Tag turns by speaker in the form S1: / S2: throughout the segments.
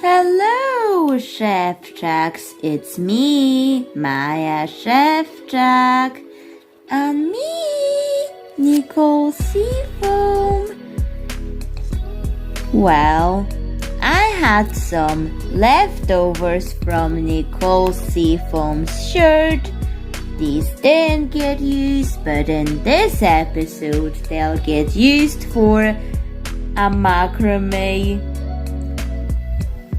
S1: Hello, Szewczaks. It's me, Maja Szewczak, and me, Nicole Seafoam. Well, I had some leftovers from Nicole Seafoam's shirt. These didn't get used, but in this episode they'll get used for a macramé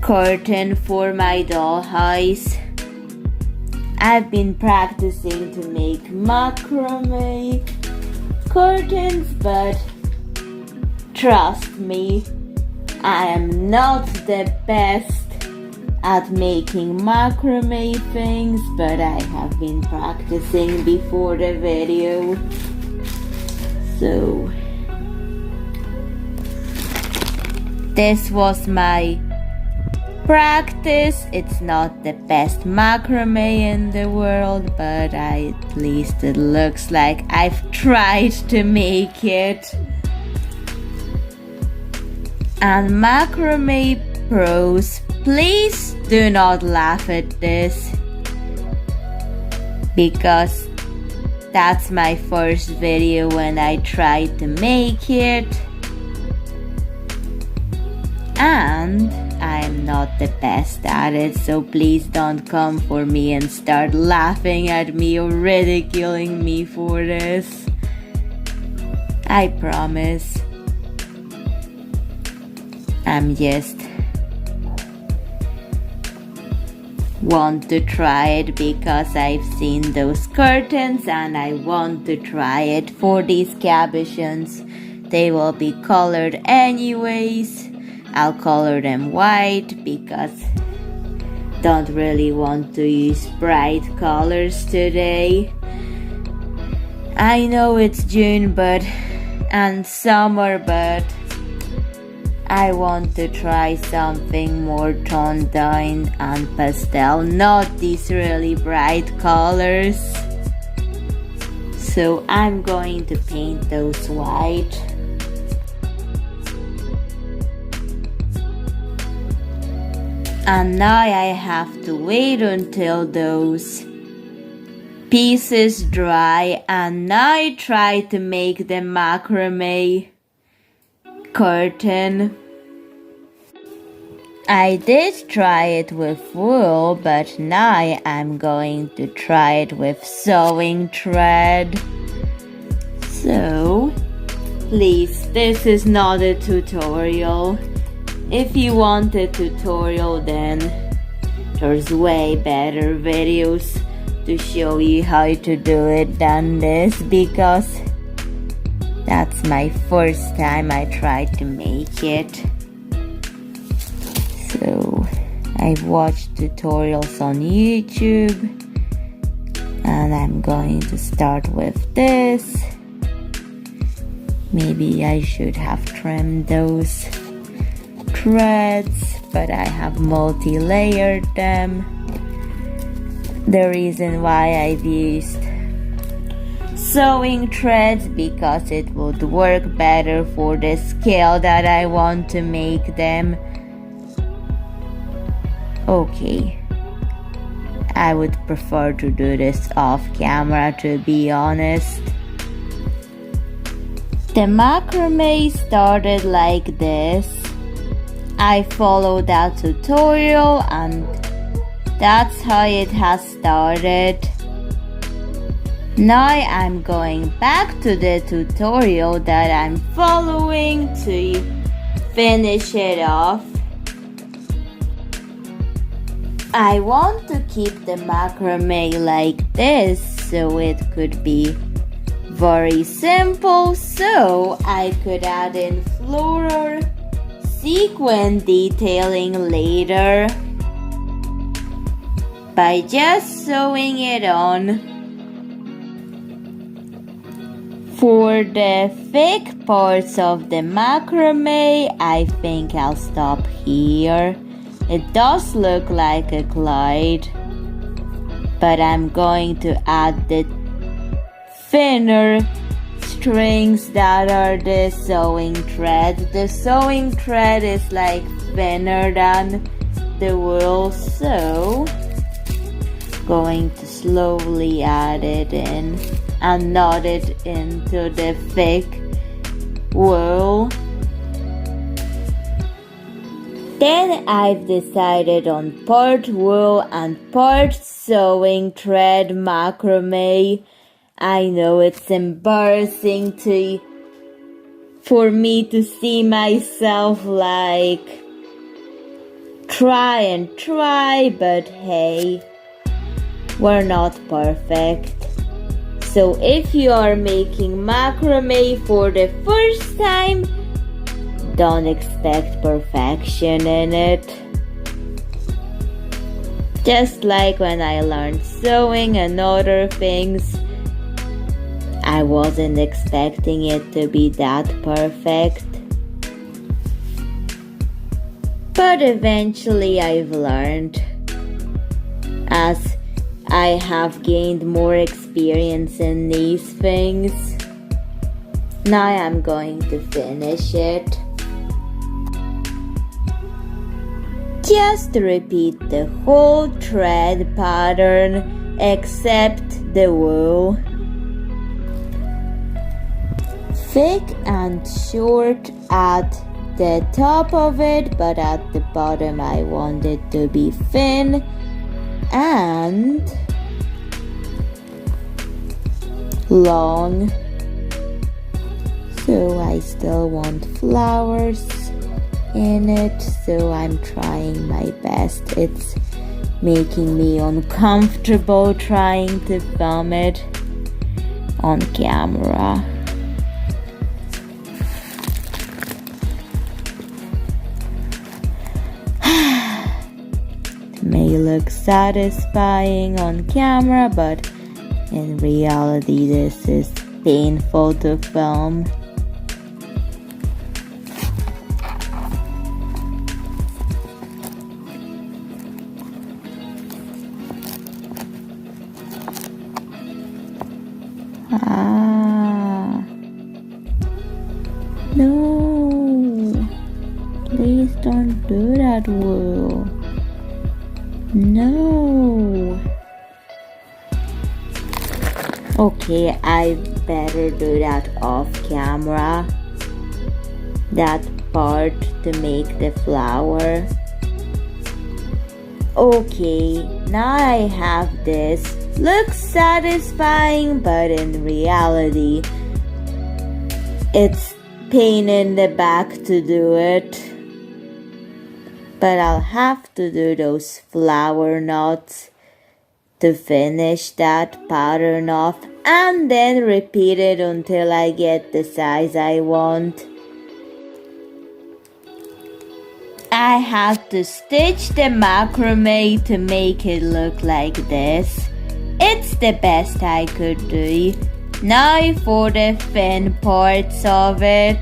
S1: curtain for my dollhouse. I've been practicing to make macramé curtains, but trust me, I am not the best at making macramé things, but I have been practicing before the video. So this was my practice. It's not the best macramé in the world, but at least it looks like I've tried to make it. And macramé pros, please do not laugh at this, because that's my first video when I tried to make it, and I'm not the best at it, so please don't come for me and start laughing at me or ridiculing me for this. I promise. I'm just want to try it because I've seen those curtains and I want to try it for these cabochons. They will be colored anyways. I'll color them white because don't really want to use bright colors today. I know it's June and summer, but I want to try something more toned down and pastel, not these really bright colors. So I'm going to paint those white. And now I have to wait until those pieces dry, and now I try to make the macramé curtain. I did try it with wool, but now I'm going to try it with sewing thread. So, please, this is not a tutorial. If you want a tutorial, then there's way better videos to show you how to do it than this, because that's my first time I tried to make it. So I've watched tutorials on YouTube, and I'm going to start with this. Maybe I should have trimmed those threads, but I have multi-layered them. The reason why I've used sewing threads because it would work better for the scale that I want to make them. Okay, I would prefer to do this off camera, to be honest. The macramé started like this. I followed that tutorial and that's how it has started. Now I'm going back to the tutorial that I'm following to finish it off. I want to keep the macramé like this so it could be very simple, so I could add in floral sequin detailing later by just sewing it on. For the thick parts of the macramé, I think I'll stop here. It does look like a cloud, but I'm going to add the thinner strings that are the sewing thread. The sewing thread is like thinner than the wool, so going to slowly add it in and knot it into the thick wool. Then I've decided on part wool and part sewing thread macrame. I know it's embarrassing for me to see myself like try, but hey, we're not perfect. So if you are making macrame for the first time, don't expect perfection in it. Just like when I learned sewing and other things, I wasn't expecting it to be that perfect. But eventually I've learned. As I have gained more experience in these things, now I'm going to finish it. Just repeat the whole thread pattern except the wool. Thick and short at the top of it, but at the bottom I want it to be thin and long. So I still want flowers in it, so I'm trying my best. It's making me uncomfortable trying to film it on camera. It may look satisfying on camera, but in reality this is painful to film. No, please don't do that, wool. No. Okay, I better do that off camera. That part to make the flower. Okay, now I have this. Looks satisfying, but in reality, it's pain in the back to do it. But I'll have to do those flower knots to finish that pattern off, and then repeat it until I get the size I want. I had to stitch the macrame to make it look like this. It's the best I could do. Now for the thin parts of it.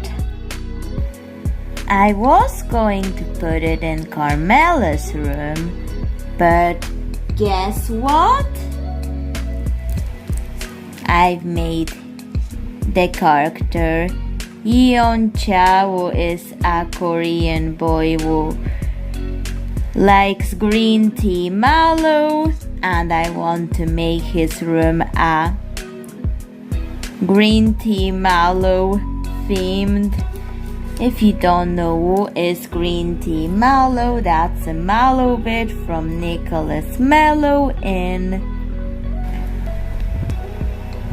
S1: I was going to put it in Carmela's room, but guess what? I've made the character Yeon Cha, who is a Korean boy who likes green tea mallow, and I want to make his room a green tea mallow themed. If you don't know who is green tea mallow, that's a mallow bit from Nicholas Mellow in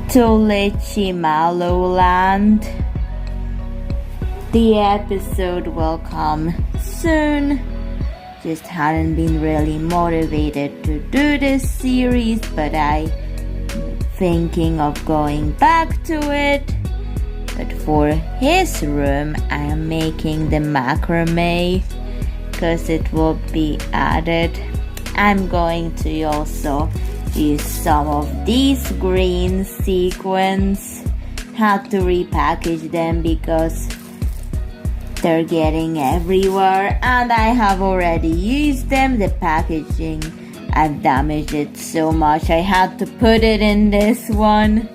S1: Tolechi Mallow Land. The episode will come soon. Just hadn't been really motivated to do this series, but I'm thinking of going back to it. But for his room, I am making the macrame because it will be added. I'm going to also use some of these green sequins. Had to repackage them because they're getting everywhere, and I have already used them. The packaging, I've damaged it so much I had to put it in this one.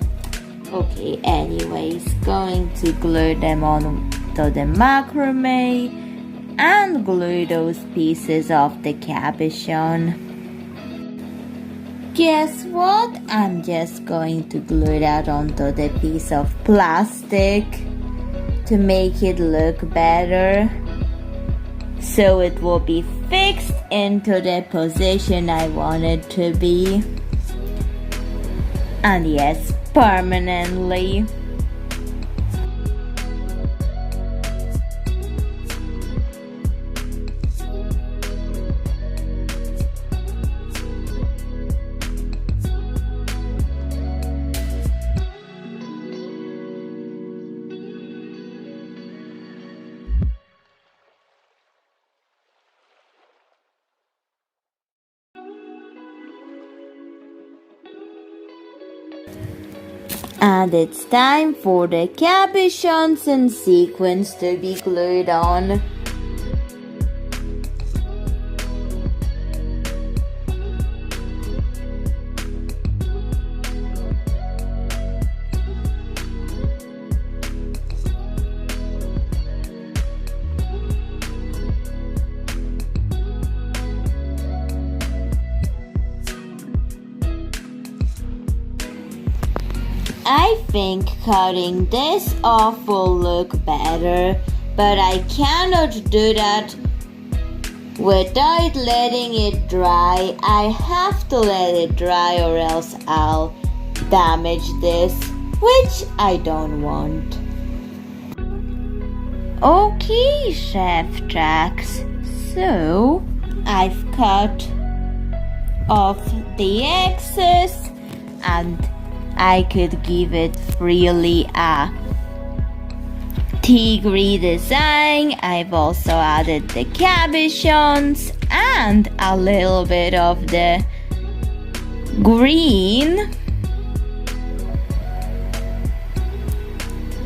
S1: Okay, anyways, going to glue them on to the macrame, and glue those pieces of the cabochon. Guess what? I'm just going to glue that onto the piece of plastic to make it look better, so it will be fixed into the position I want it to be. And yes, permanently. And it's time for the cabochons and sequins to be glued on. I think cutting this off will look better, but I cannot do that without letting it dry. I have to let it dry or else I'll damage this, which I don't want. Okay, Szewczaks, so I've cut off the excess and I could give it freely a tigre design. I've also added the cabochons and a little bit of the green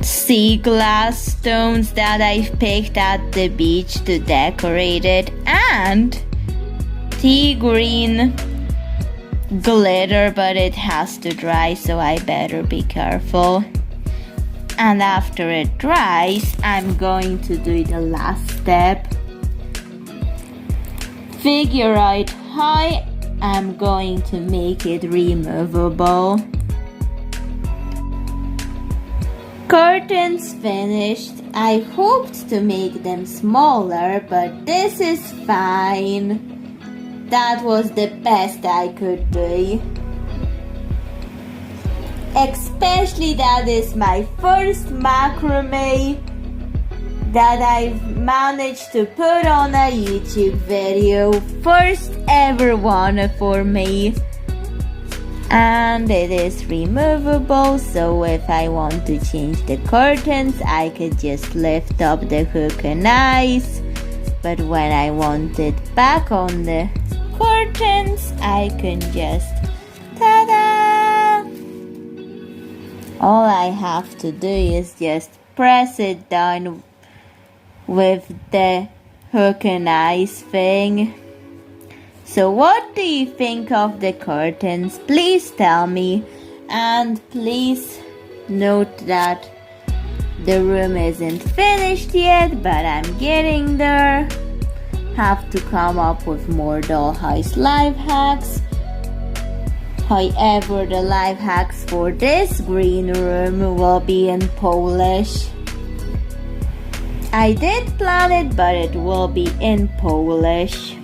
S1: sea glass stones that I've picked at the beach to decorate it, and tea green glitter, but it has to dry, so I better be careful. And after it dries, I'm going to do the last step. Figure out how I'm going to make it removable. Curtains finished. I hoped to make them smaller, but this is fine. That was the best I could do. Especially that is my first macramé that I've managed to put on a YouTube video. First ever one for me. And it is removable, so if I want to change the curtains, I could just lift up the hook and eyes. But when I want it back on the curtains, I can just ta-da! All I have to do is just press it down with the hook and eyes thing. So what do you think of the curtains? Please tell me, and please note that the room isn't finished yet, but I'm getting there. Have to come up with more dollhouse life hacks. However, the life hacks for this green room will be in Polish. I did plan it, but it will be in Polish.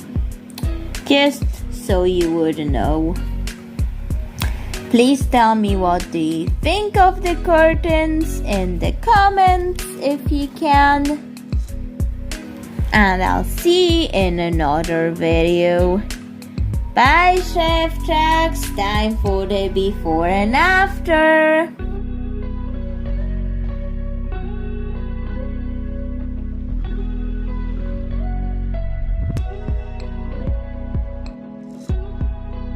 S1: Just so you would know. Please tell me what do you think of the curtains in the comments if you can. And I'll see you in another video. Bye, Szewczaks. Time for the before and after.